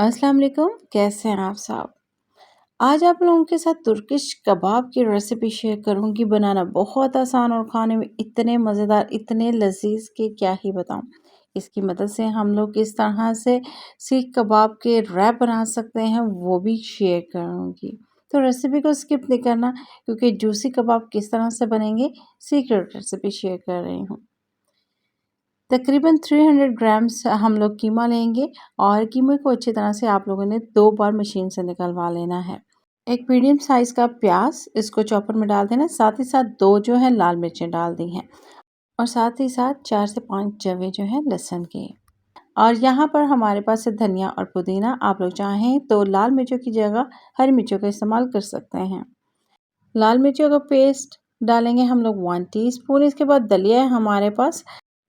अस्सलाम वालेकुम, कैसे हैं आप सब? आज आप लोगों के साथ तुर्किश कबाब की रेसिपी शेयर करूंगी। बनाना बहुत आसान और खाने में इतने मज़ेदार, इतने लजीज कि क्या ही बताऊं। इसकी मदद से हम लोग किस तरह से सीख कबाब के रैप बना सकते हैं वो भी शेयर करूंगी। तो रेसिपी को स्किप नहीं करना, क्योंकि जूसी कबाब किस तरह से बनेंगे सीक्रेट रेसिपी शेयर कर रही हूँ। तकरीबन 300 ग्राम्स हम लोग कीमा लेंगे और कीमे को अच्छी तरह से आप लोगों ने 2 बार मशीन से निकलवा लेना है। एक मीडियम साइज़ का प्याज, इसको चॉपर में डाल देना। साथ ही साथ 2 जो है लाल मिर्चें डाल दी हैं और साथ ही साथ 4 से 5 जवे जो हैं लहसुन के। और यहाँ पर हमारे पास है धनिया और पुदीना। आप लोग चाहें तो लाल मिर्चों की जगह हरी मिर्चों का इस्तेमाल कर सकते हैं। लाल मिर्चों का पेस्ट डालेंगे हम लोग 1 टीस्पून। इसके बाद दलिया है हमारे पास,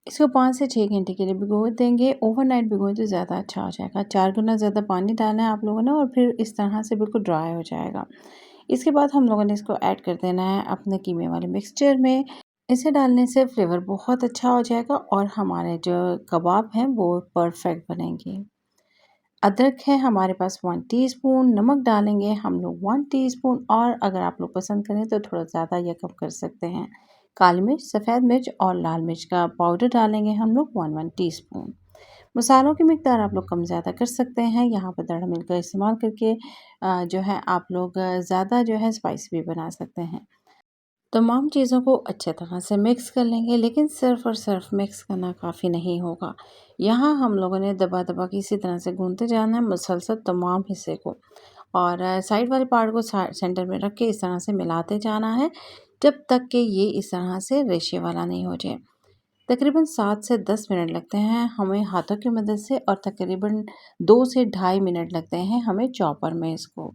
इसको 5 से 6 घंटे के लिए भिगो देंगे। ओवरनाइट भिगोएं तो ज़्यादा अच्छा हो जाएगा। 4 गुना ज़्यादा पानी डालना है आप लोगों ने और फिर इस तरह से बिल्कुल ड्राई हो जाएगा। इसके बाद हम लोगों ने इसको ऐड कर देना है अपने कीमे वाले मिक्सचर में। इसे डालने से फ्लेवर बहुत अच्छा हो जाएगा और हमारे जो कबाब हैं वो परफेक्ट बनेंगे। अदरक है हमारे पास 1 टीस्पून। नमक डालेंगे हम लोग 1 टीस्पून और अगर आप लोग पसंद करें तो थोड़ा ज़्यादा या कम कर सकते हैं। काली मिर्च, सफ़ेद मिर्च और लाल मिर्च का पाउडर डालेंगे हम लोग 1 टीस्पून। मसालों की मिकदार आप लोग कम ज़्यादा कर सकते हैं। यहाँ पर दड़ा मिल्क का इस्तेमाल करके जो है आप लोग ज़्यादा जो है स्पाइसी भी बना सकते हैं। तमाम चीज़ों को अच्छे तरह से मिक्स कर लेंगे, लेकिन सिर्फ़ और सिर्फ मिक्स करना काफ़ी नहीं होगा। यहाँ हम लोगों ने दबा-दबा के इसी तरह से गूँथते जाना है मुसलसल तमाम हिस्से को और साइड वाले पार्ट को सेंटर में रख के इस तरह से मिलाते जाना है जब तक कि ये इस तरह से रेशे वाला नहीं हो जाए। तकरीबन 7 से 10 मिनट लगते हैं हमें हाथों की मदद से और तकरीबन 2 से ढाई मिनट लगते हैं हमें चॉपर में इसको।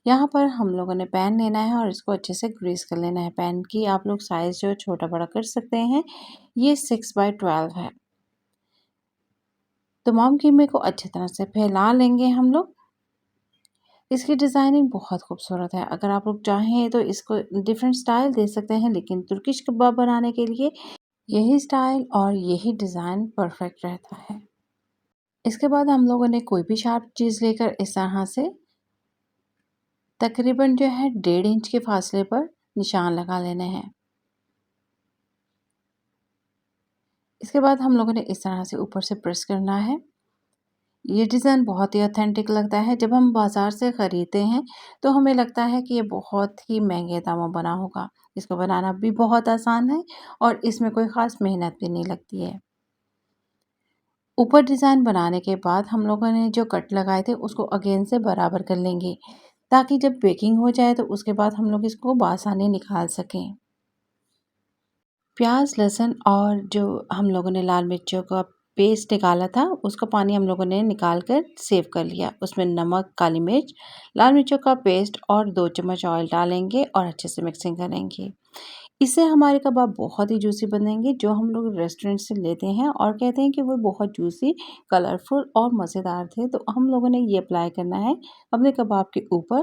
यहाँ पर हम लोगों ने पैन लेना है और इसको अच्छे से ग्रीस कर लेना है। पैन की आप लोग साइज़ जो छोटा बड़ा कर सकते हैं। ये 6/12 है। तमाम कीमे को अच्छी तरह से फैला लेंगे हम लोग। इसकी डिज़ाइनिंग बहुत खूबसूरत है। अगर आप लोग चाहें तो इसको डिफरेंट स्टाइल दे सकते हैं, लेकिन तुर्किश कबाब बनाने के लिए यही स्टाइल और यही डिज़ाइन परफेक्ट रहता है। इसके बाद हम लोगों ने कोई भी शार्प चीज़ लेकर इस तरह से तकरीबन जो है 1.5 इंच के फासले पर निशान लगा लेने हैं। इसके बाद हम लोगों ने इस तरह से ऊपर से प्रेस करना है। ये डिज़ाइन बहुत ही ऑथेंटिक लगता है। जब हम बाज़ार से ख़रीदते हैं तो हमें लगता है कि ये बहुत ही महंगे दामों बना होगा। इसको बनाना भी बहुत आसान है और इसमें कोई ख़ास मेहनत भी नहीं लगती है। ऊपर डिज़ाइन बनाने के बाद हम लोगों ने जो कट लगाए थे उसको अगेन से बराबर कर लेंगे, ताकि जब बेकिंग हो जाए तो उसके बाद हम लोग इसको बआसानी निकाल सकें। प्याज, लहसुन और जो हम लोगों ने लाल मिर्चों का पेस्ट निकाला था, उसका पानी हम लोगों ने निकाल कर सेव कर लिया। उसमें नमक, काली मिर्च, लाल मिर्चों का पेस्ट और 2 चम्मच ऑयल डालेंगे और अच्छे से मिक्सिंग करेंगे। इससे हमारे कबाब बहुत ही जूसी बनेंगे, जो हम लोग रेस्टोरेंट से लेते हैं और कहते हैं कि वो बहुत जूसी, कलरफुल और मज़ेदार थे। तो हम लोगों ने ये अप्लाई करना है अपने कबाब के ऊपर,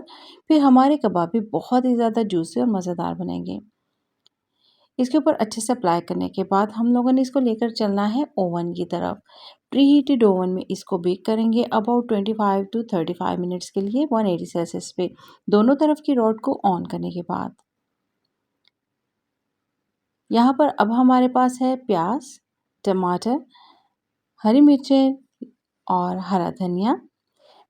फिर हमारे कबाब भी बहुत ही ज़्यादा जूसी और मज़ेदार बनेंगे। इसके ऊपर अच्छे से अप्लाई करने के बाद हम लोगों ने इसको लेकर चलना है ओवन की तरफ। प्रीहीटेड ओवन में इसको बेक करेंगे अबाउट 25 टू 35 मिनट्स के लिए 180 सेल्सियस पे, दोनों तरफ की रॉड को ऑन करने के बाद। यहाँ पर अब हमारे पास है प्याज, टमाटर, हरी मिर्चें और हरा धनिया।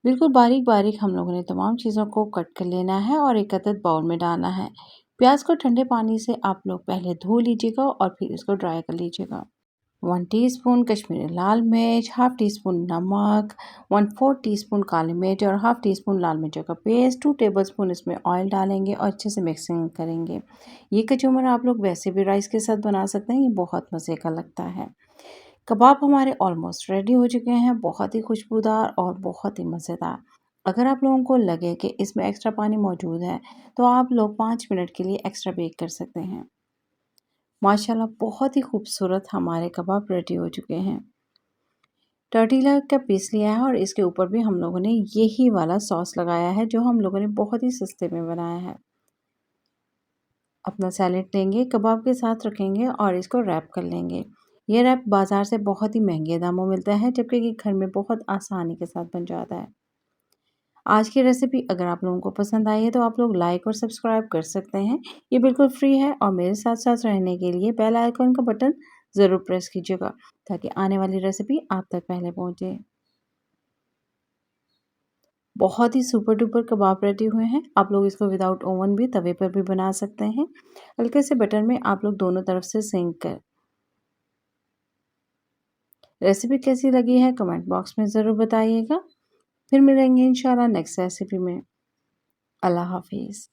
बिल्कुल बारीक-बारीक हम लोगों ने तमाम चीज़ों को कट कर लेना है और एक अदद बाउल में डालना है। प्याज को ठंडे पानी से आप लोग पहले धो लीजिएगा और फिर इसको ड्राई कर लीजिएगा। 1 टीस्पून कश्मीरी लाल मिर्च, हाफ़ टी स्पून नमक, 1/4 टीस्पून काली मिर्च और हाफ़ टी स्पून लाल मिर्चों का पेस्ट, 2 टेबलस्पून इसमें ऑयल डालेंगे और अच्छे से मिक्सिंग करेंगे। ये कचूमर आप लोग वैसे भी राइस के साथ बना सकते हैं, ये बहुत मज़े का लगता है। कबाब हमारे ऑलमोस्ट रेडी हो चुके हैं, बहुत ही खुशबूदार और बहुत ही मज़ेदार। अगर आप लोगों को लगे कि इसमें एक्स्ट्रा पानी मौजूद है, तो आप लोग 5 मिनट के लिए एक्स्ट्रा बेक कर सकते हैं। माशाल्लाह बहुत ही खूबसूरत हमारे कबाब रेडी हो चुके हैं। टॉर्टिला का पीस लिया है और इसके ऊपर भी हम लोगों ने यही वाला सॉस लगाया है, जो हम लोगों ने बहुत ही सस्ते में बनाया है। अपना सैलेड लेंगे, कबाब के साथ रखेंगे और इसको रैप कर लेंगे। ये रैप बाज़ार से बहुत ही महँगे दामों में मिलता है, जबकि ये घर में बहुत आसानी के साथ बन जाता है। आज की रेसिपी अगर आप लोगों को पसंद आई है तो आप लोग लाइक और सब्सक्राइब कर सकते हैं। ये बिल्कुल फ्री है और मेरे साथ-साथ रहने के लिए बेल आइकन का बटन ज़रूर प्रेस कीजिएगा ताकि आने वाली रेसिपी आप तक पहले पहुँचे। बहुत ही सुपर डुपर कबाब रेडी हुए हैं। आप लोग इसको विदाउट ओवन भी तवे पर भी बना सकते हैं। हल्के से बटर में आप लोग दोनों तरफ से सेंक कर। रेसिपी कैसी लगी है कमेंट बॉक्स में ज़रूर बताइएगा। फिर मिलेंगे इंशाल्लाह नेक्स्ट रेसिपी में। अल्लाह हाफिज़।